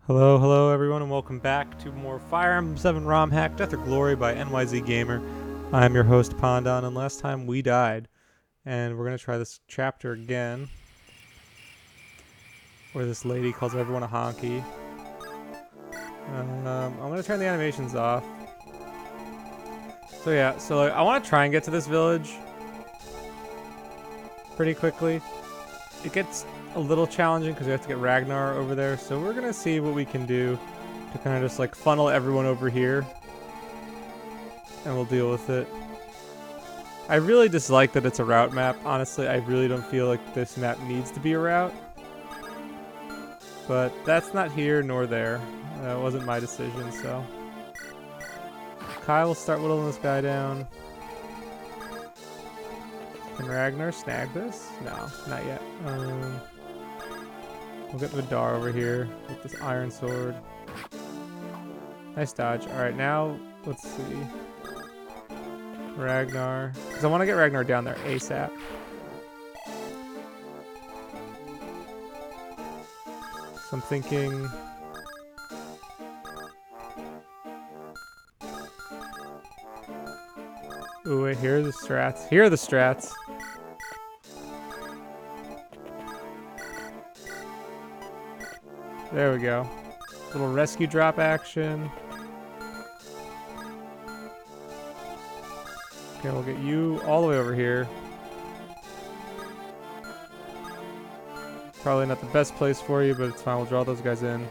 Hello, hello everyone, and welcome back to more Fire Emblem 7 ROM hack, Death or Glory by NYZ Gamer. I'm your host, Pondon, and last time we died. And we're going to try this chapter again, where this lady calls everyone a honky. I'm going to turn the animations off. So I want to try and get to this village pretty quickly. It gets a little challenging because we have to get Ragnar over there, so we're going to see what we can do to kind of just like funnel everyone over here, and we'll deal with it. I really dislike that it's a route map. Honestly, I really don't feel like this map needs to be a route. But that's not here nor there. That wasn't my decision, so. Kai will start whittling this guy down. Can Ragnar snag this? No, not yet. We'll get Vidar over here with this iron sword. Nice dodge. Alright, now, let's see. Ragnar. Because I want to get Ragnar down there ASAP. So I'm thinking... Ooh, wait, here are the strats. Here are the strats. There we go. Little rescue drop action. Okay, we'll get you all the way over here. Probably not the best place for you, but it's fine. We'll draw those guys in.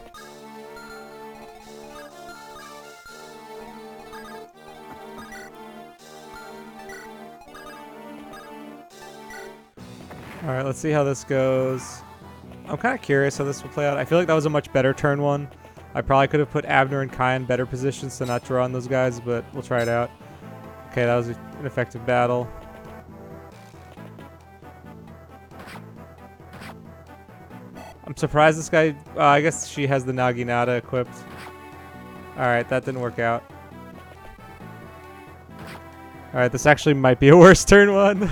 Alright, let's see how this goes. I'm kind of curious how this will play out. I feel like that was a much better turn one. I probably could have put Abner and Kai in better positions to not draw on those guys, but we'll try it out. Okay, that was an effective battle. I'm surprised this guy... I guess she has the Naginata equipped. Alright, that didn't work out. Alright, this actually might be a worse turn one.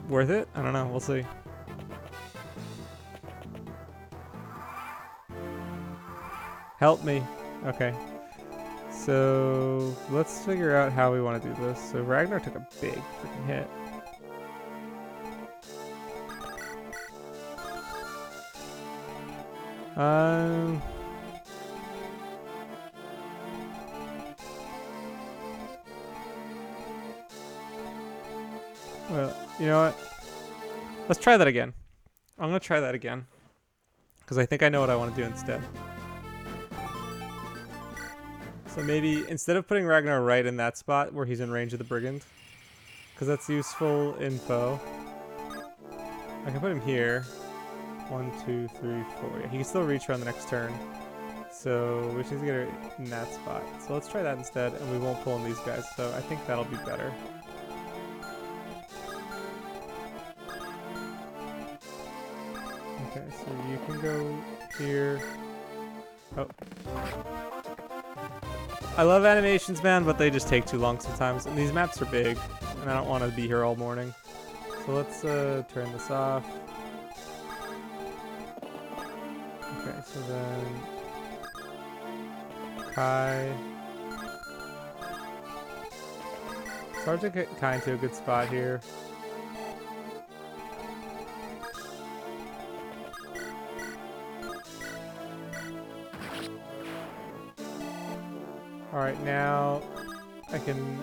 Worth it? I don't know. We'll see. Help me. Okay. So let's figure out how we want to do this. So Ragnar took a big freaking hit. Well, you know what? Let's try that again. I'm gonna try that again. Because I think I know what I want to do instead. So maybe instead of putting Ragnar right in that spot where he's in range of the brigand, because that's useful info, I can put him here. 1, 2, 3, 4. Yeah, he can still reach around the next turn. So we just need to get her in that spot. So let's try that instead, and we won't pull in these guys. So I think that'll be better. Okay, so you can go here. Oh. I love animations, man, but they just take too long sometimes. And these maps are big, and I don't want to be here all morning. So let's turn this off. Okay, so then... Kai. It's hard to get Kai into a good spot here. Alright, now I can...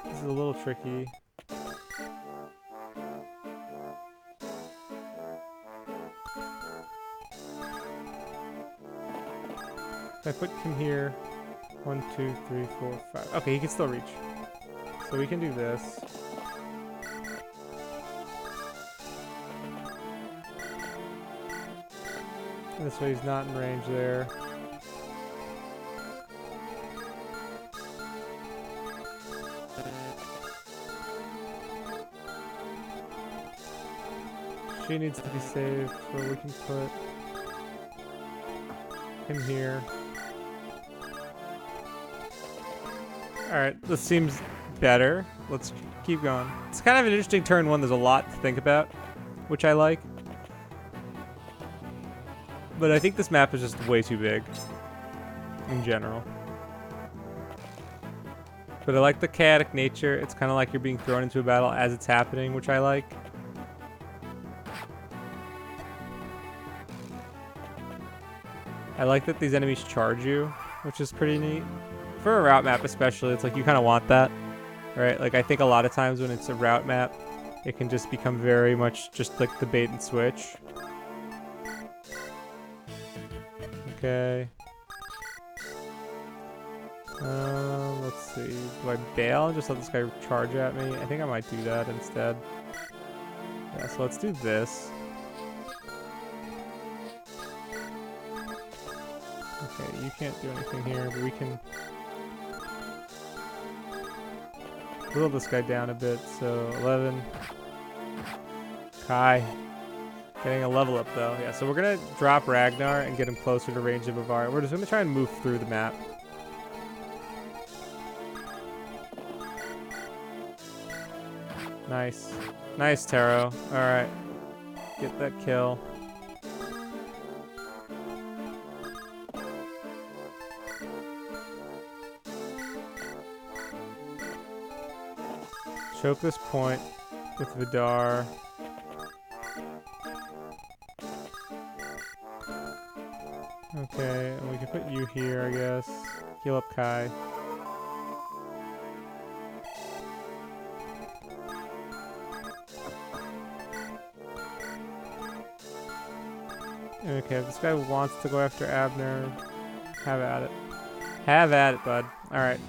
This is a little tricky. If I put him here, 1, 2, 3, 4, 5. Okay, he can still reach. So we can do this. This way he's not in range there. She needs to be saved, so we can put him here. Alright, this seems better. Let's keep going. It's kind of an interesting turn one. There's a lot to think about, which I like. But I think this map is just way too big in general. But I like the chaotic nature. It's kind of like you're being thrown into a battle as it's happening, which I like. I like that these enemies charge you, which is pretty neat. For a route map especially, it's like you kind of want that, right? Like I think a lot of times when it's a route map, it can just become very much just like the bait and switch. Okay. Let's see. Do I bail and just let this guy charge at me? I think I might do that instead. Yeah, so let's do this. Okay, you can't do anything here, but we can whittle this guy down a bit. So 11. Kai. Getting a level up though. Yeah, so we're gonna drop Ragnar and get him closer to range of Bavaria. We're just gonna try and move through the map. Nice. Nice, Taro. Alright. Get that kill. Choke this point with Vidar. Okay, and we can put you here, I guess. Heal up Kai. Okay, if this guy wants to go after Abner, have at it. Have at it, bud. Alright.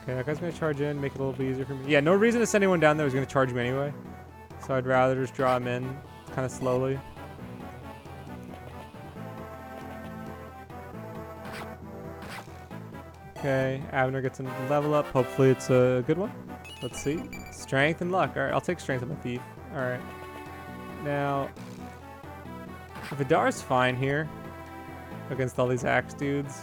Okay, that guy's gonna charge in, make it a little bit easier for me. Yeah, no reason to send anyone down there who's gonna charge me anyway. So I'd rather just draw him in kind of slowly. Okay, Abner gets a level up. Hopefully it's a good one. Let's see. Strength and luck. Alright, I'll take strength on my thief. Alright. Now, Vidar's fine here against all these axe dudes.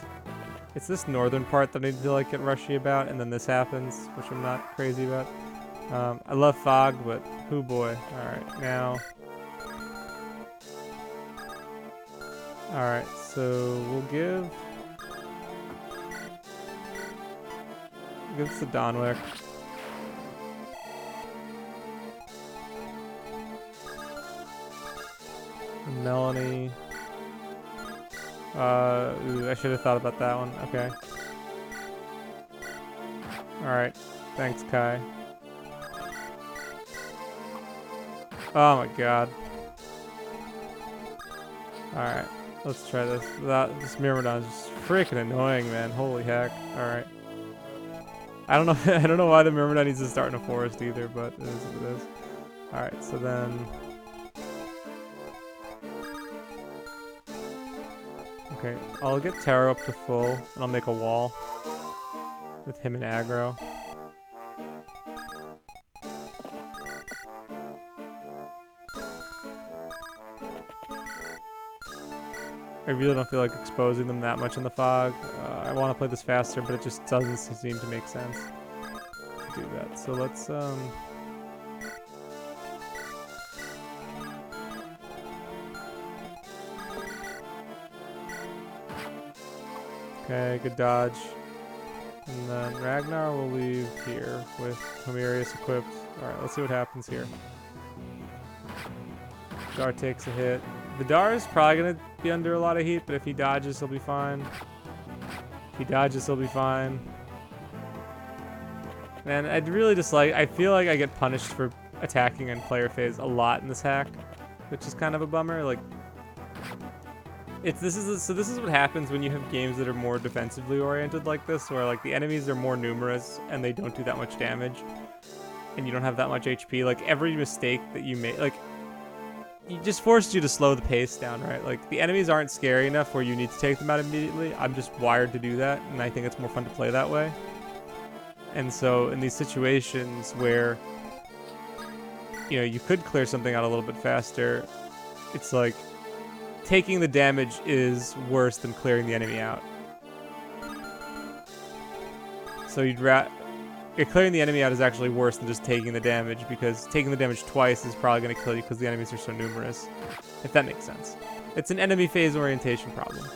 It's this northern part that I need to like get rushy about, and then this happens, which I'm not crazy about. I love fog, but hoo boy. Alright, now. Alright, so we'll give this to Donwick. Melanie. Ooh, I should have thought about that one. Okay. Alright. Thanks, Kai. Oh my god. Alright. Let's try this. This Myrmidon is just freaking annoying, man. Holy heck. Alright. I don't know I don't know why the Myrmidon needs to start in a forest either, but it is what it is. Alright, so then okay, I'll get Taro up to full, and I'll make a wall with him and aggro. I really don't feel like exposing them that much in the fog. I want to play this faster, but it just doesn't seem to make sense to do that. So let's okay, good dodge. And then Ragnar will leave here with Homerius equipped. Alright, let's see what happens here. Vidar takes a hit. Vidar is probably going to be under a lot of heat, but if he dodges, he'll be fine. If he dodges, he'll be fine. Man, I'd really just like... I feel like I get punished for attacking in player phase a lot in this hack, which is kind of a bummer. Like, this is what happens when you have games that are more defensively oriented like this, where like the enemies are more numerous and they don't do that much damage, and you don't have that much HP. Like every mistake that you make, like it just forces you to slow the pace down, right? Like the enemies aren't scary enough where you need to take them out immediately. I'm just wired to do that, and I think it's more fun to play that way. And so in these situations where you know, you could clear something out a little bit faster. It's like taking the damage is worse than clearing the enemy out. So clearing the enemy out is actually worse than just taking the damage, because taking the damage twice is probably going to kill you because the enemies are so numerous, if that makes sense. It's an enemy phase orientation problem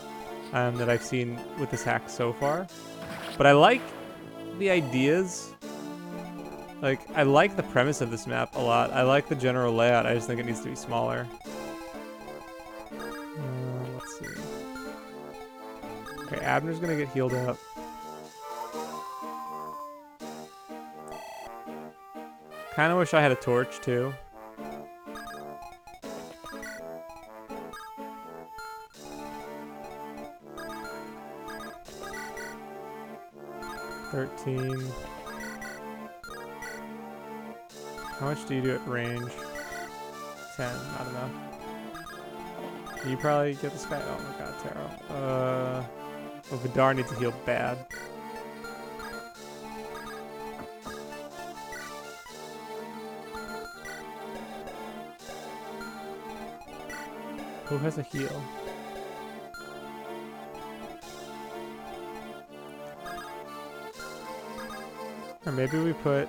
that I've seen with this hack so far. But I like the ideas. Like, I like the premise of this map a lot. I like the general layout. I just think it needs to be smaller. Let's see. Okay, Abner's going to get healed up. Kind of wish I had a torch, too. $13. How much do you do at range? 10, not enough. You probably get this guy. Oh my god, Taro. Oh, Vidar needs to heal bad. Who has a heal? Or maybe we put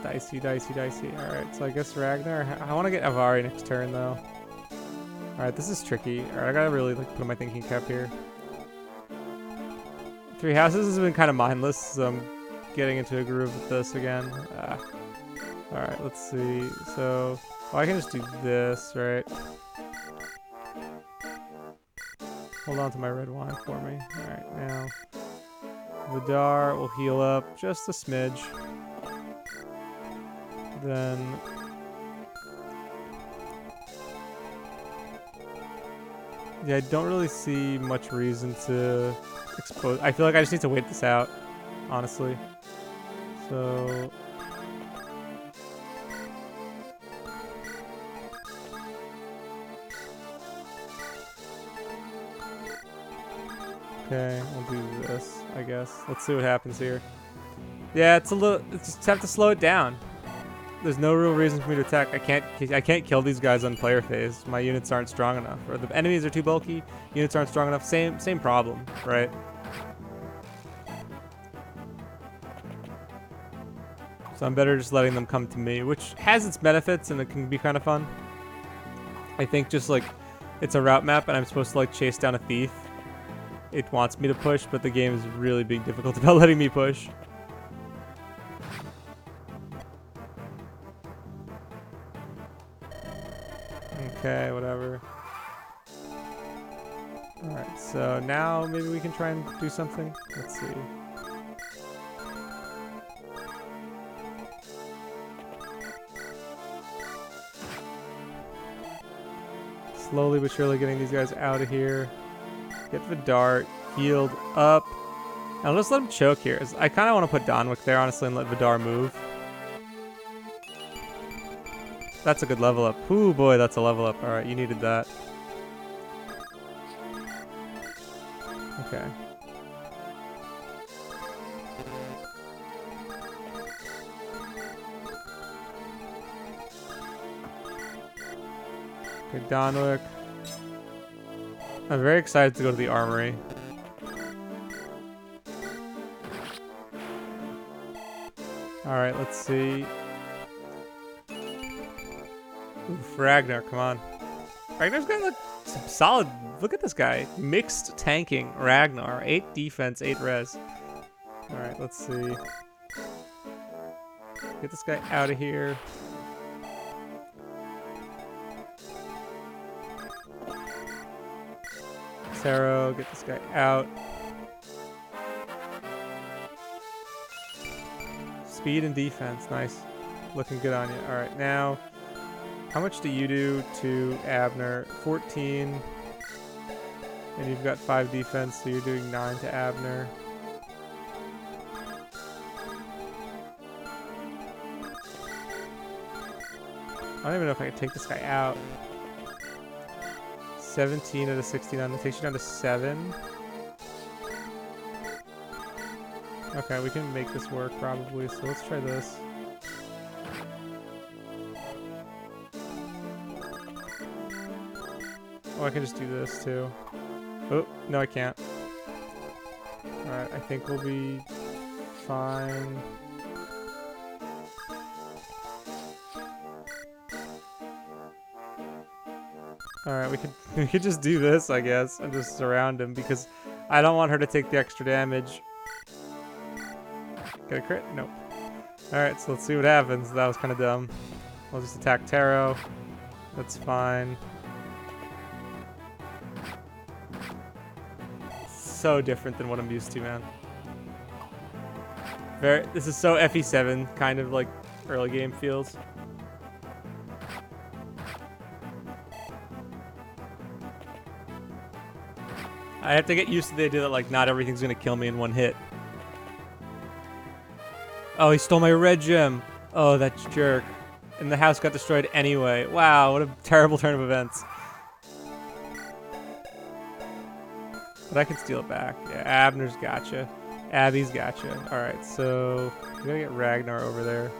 dicey. Alright, so I guess Ragnar. I want to get Avari next turn though. Alright, this is tricky. Alright, I gotta really like put my thinking cap here. 3 houses has been kind of mindless, so I'm getting into a groove with this again. Alright, let's see. So, I can just do this, right? Hold on to my red wine for me. Alright, now Vidar will heal up just a smidge. Then yeah, I don't really see much reason to expose. I feel like I just need to wait this out, honestly. So okay, we'll do this, I guess. Let's see what happens here. Yeah, it's just have to slow it down. There's no real reason for me to attack. I can't kill these guys on player phase. My units aren't strong enough, or the enemies are too bulky. Units aren't strong enough. Same problem, right? So I'm better just letting them come to me, which has its benefits and it can be kind of fun. I think just like it's a route map and I'm supposed to like chase down a thief. It wants me to push, but the game is really being difficult about letting me push. Okay, whatever. Alright, so now maybe we can try and do something. Let's see. Slowly but surely getting these guys out of here. Get the dart healed up. And I'll just let him choke here. I kind of want to put Donwick there, honestly, and let Vidar move. That's a good level up. Ooh, boy, that's a level up. All right, you needed that. Okay. Okay, Donwick. I'm very excited to go to the armory. All right, let's see. Oof, Ragnar, come on. Ragnar's got like some solid. Look at this guy. Mixed tanking Ragnar. 8 defense, 8 res. Alright, let's see. Get this guy out of here. Taro, get this guy out. Speed and defense, nice. Looking good on you. Alright, now. How much do you do to Abner? 14. And you've got 5 defense, so you're doing 9 to Abner. I don't even know if I can take this guy out. 17 out of 69. That takes you down to 7. Okay, we can make this work probably, so let's try this. Oh, I can just do this too. Oh, no I can't. Alright, I think we'll be fine. Alright, we could just do this, I guess, and just surround him because I don't want her to take the extra damage. Get a crit? Nope. Alright, so let's see what happens. That was kind of dumb. We'll just attack Taro. That's fine. So different than what I'm used to, man. This is so FE7 kind of like early game feels. I have to get used to the idea that like not everything's gonna kill me in one hit. Oh, he stole my red gem. Oh, that jerk. And the house got destroyed anyway. Wow, what a terrible turn of events. But I can steal it back. Yeah, Abner's gotcha. Abby's gotcha. Alright, so we gotta get Ragnar over there.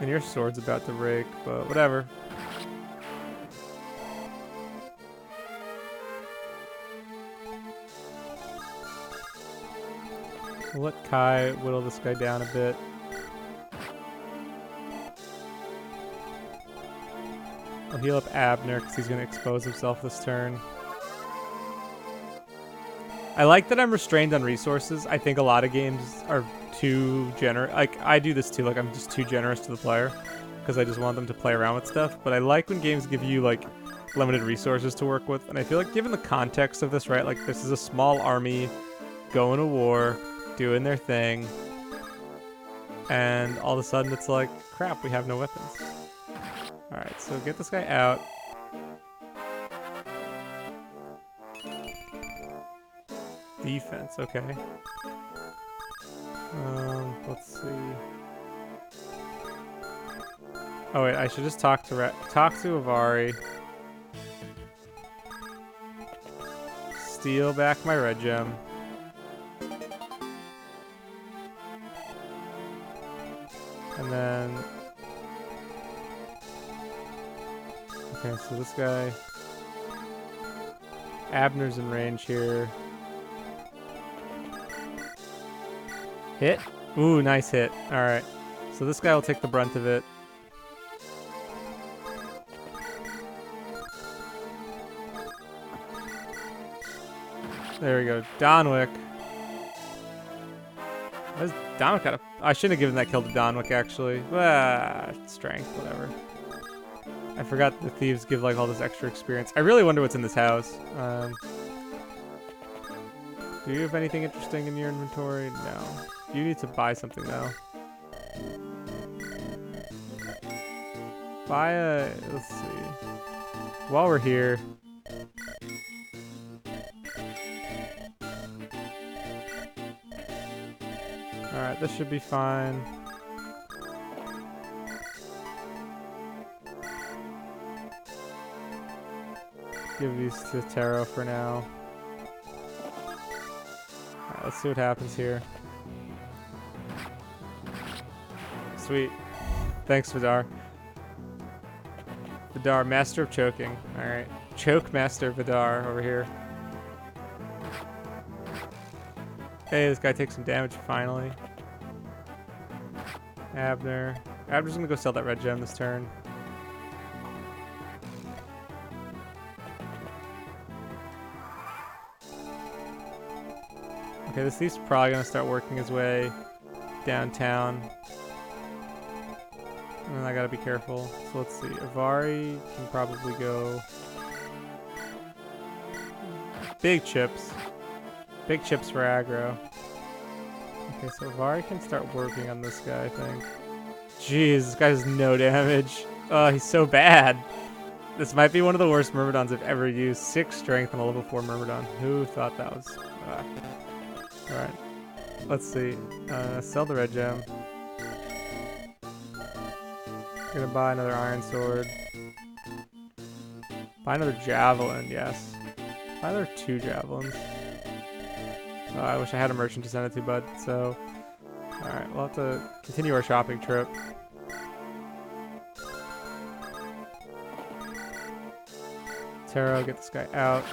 And your sword's about to break, but whatever. We'll let Kai whittle this guy down a bit. I'll heal up Abner because he's going to expose himself this turn. I like that I'm restrained on resources. I think a lot of games are too generous. Like, I do this too. Like, I'm just too generous to the player because I just want them to play around with stuff. But I like when games give you, like, limited resources to work with. And I feel like given the context of this, right? Like, this is a small army going to war, doing their thing. And all of a sudden it's like, crap, we have no weapons. Alright, so get this guy out. Defense, okay. Let's see. Oh wait, I should just talk to Avari. Steal back my red gem. And then... Okay, so this guy... Abner's in range here. Hit? Ooh, nice hit. Alright. So this guy will take the brunt of it. There we go. Donwick. Donwick got a... I shouldn't have given that kill to Donwick, actually. Strength, whatever. I forgot the thieves give, like, all this extra experience. I really wonder what's in this house. Do you have anything interesting in your inventory? No. You need to buy something, though. Buy a... Let's see. While we're here... Alright, this should be fine. Give these to Taro for now. Alright, let's see what happens here. Sweet. Thanks, Vidar. Vidar, master of choking. Alright. Choke master Vidar over here. Hey, this guy takes some damage finally. Abner. Abner's gonna go sell that red gem this turn. Okay, this thief's probably gonna start working his way downtown. And I gotta be careful. So let's see. Avari can probably go... Big chips. Big chips for aggro. Okay, so Avari can start working on this guy, I think. Jeez, this guy does no damage. Oh, he's so bad. This might be one of the worst Myrmidons I've ever used. 6 strength on a level 4 Myrmidon. Who thought that was... Alright. Let's see. Sell the red gem. Gonna buy another iron sword. Buy another javelin, yes. Either 2 javelins. I wish I had a merchant to send it to, bud. So, alright, we'll have to continue our shopping trip. Taro, get this guy out.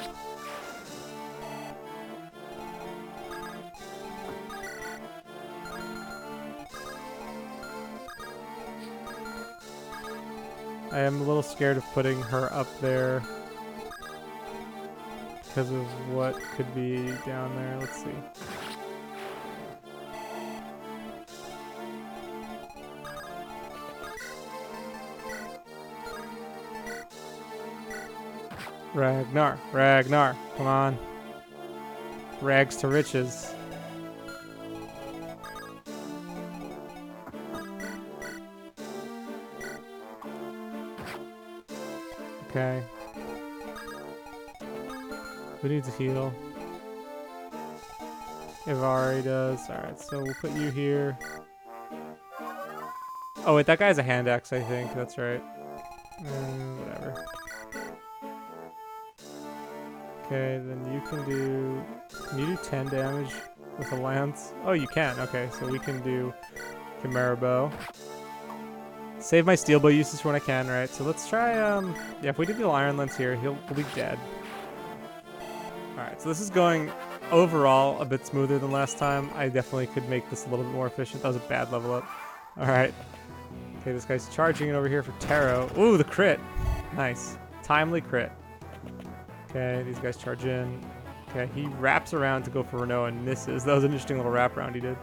I am a little scared of putting her up there because of what could be down there. Let's see. Ragnar, Ragnar, come on. Rags to riches. Okay. Who needs a heal? Ivari does. Alright, so we'll put you here. Oh wait, that guy has a hand axe, I think. That's right. Whatever. Okay, then you can do... Can you do 10 damage with a lance? Oh, you can. Okay, so we can do Chimera Bow. Save my steel bow uses for when I can, right? So let's try, yeah, if we do the iron lance here, he'll be dead. Alright, so this is going overall a bit smoother than last time. I definitely could make this a little bit more efficient. That was a bad level up. Alright. Okay, this guy's charging it over here for Taro. Ooh, the crit. Nice. Timely crit. Okay, these guys charge in. Okay, he wraps around to go for Renault and misses. That was an interesting little wrap around he did.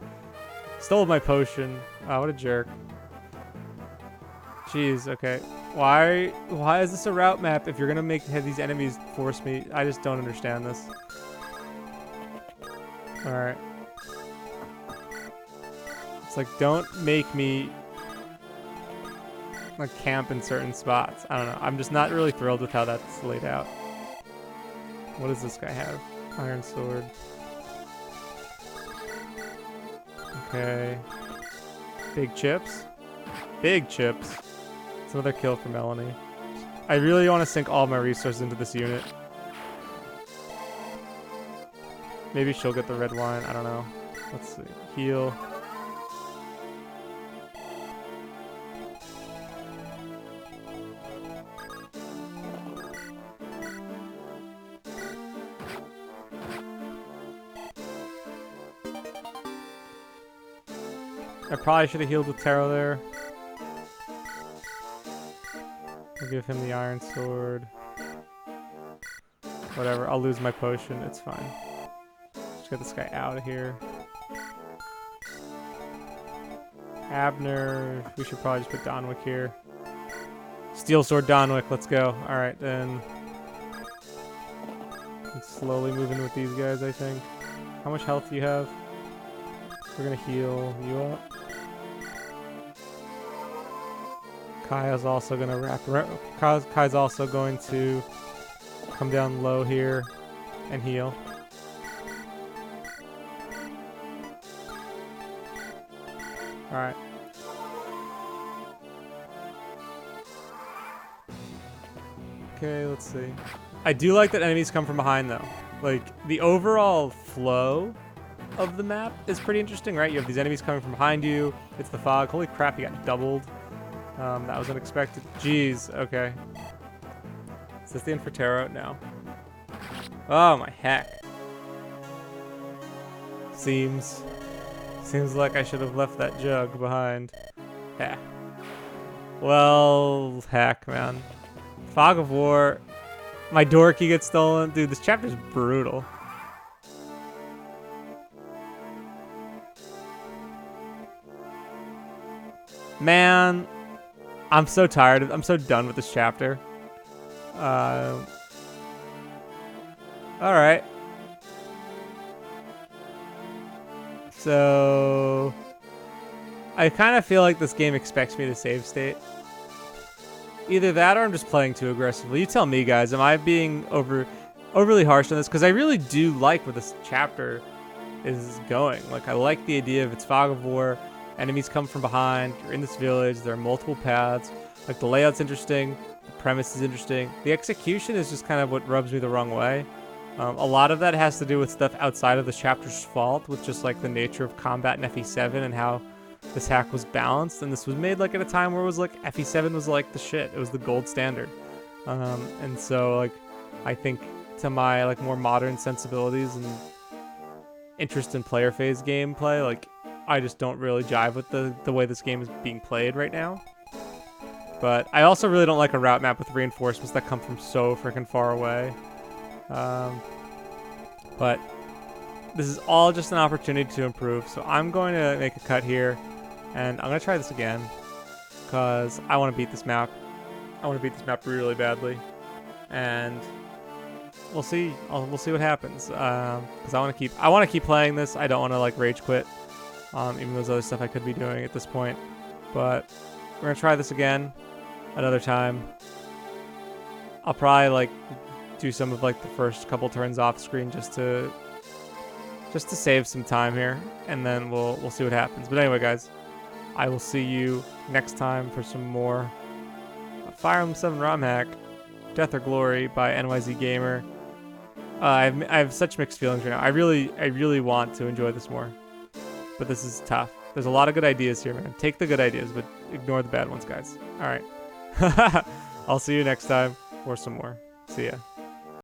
Stole my potion. Oh, what a jerk. Jeez, okay. Why is this a route map if you're gonna have these enemies force me? I just don't understand this. Alright. It's like, don't make me like camp in certain spots. I don't know. I'm just not really thrilled with how that's laid out. What does this guy have? Iron sword. Okay. Big chips. Big chips. It's another kill for Melanie. I really want to sink all my resources into this unit. Maybe she'll get the red wine. I don't know. Let's see. Heal. I probably should have healed with Taro there. I'll give him the iron sword. Whatever, I'll lose my potion, it's fine. Just get this guy out of here. Abner, we should probably just put Donwick here. Steel sword Donwick, let's go. Alright, then. Let's slowly move in with these guys, I think. How much health do you have? We're gonna heal you up. Kaya's also gonna wrap around. Kai's also going to come down low here and heal. Alright. Okay, let's see. I do like that enemies come from behind though. Like, the overall flow of the map is pretty interesting, right? You have these enemies coming from behind you. It's the fog. Holy crap, you got doubled. That was unexpected. Jeez, okay. Is this the end for Taro? No. Oh my heck. Seems like I should have left that jug behind. Yeah. Well, heck, man. Fog of War. My door key gets stolen. Dude, this chapter's brutal. Man, I'm so tired. I'm so done with this chapter. Alright. So, I kind of feel like this game expects me to save state. Either that or I'm just playing too aggressively. You tell me, guys. Am I being overly harsh on this? Because I really do like where this chapter is going. Like, I like the idea of it's Fog of War. Enemies come from behind. You're in this village. There are multiple paths. Like, the layout's interesting. The premise is interesting. The execution is just kind of what rubs me the wrong way. A lot of that has to do with stuff outside of the chapter's fault, with just like the nature of combat in FE7 and how this hack was balanced. And this was made like at a time where it was like FE7 was like the shit. It was the gold standard. And so like I think to my like more modern sensibilities and interest in player phase gameplay, like I just don't really jive with the way this game is being played right now. But I also really don't like a route map with reinforcements that come from so freaking far away. But this is all just an opportunity to improve. So I'm going to make a cut here, and I'm going to try this again because I want to beat this map. I want to beat this map really badly, and we'll see. We'll see what happens. Because I want to keep playing this. I don't want to like rage quit. Even though there's other stuff I could be doing at this point. But we're gonna try this again another time. I'll probably like do some of like the first couple turns off screen just to save some time here, and then we'll see what happens. But anyway, guys, I will see you next time for some more Fire Emblem 7 ROM hack, Death or Glory by NYZ Gamer. I have such mixed feelings right now. I really want to enjoy this more, but this is tough. There's a lot of good ideas here, man. Take the good ideas, but ignore the bad ones, guys. All right. I'll see you next time for some more. See ya.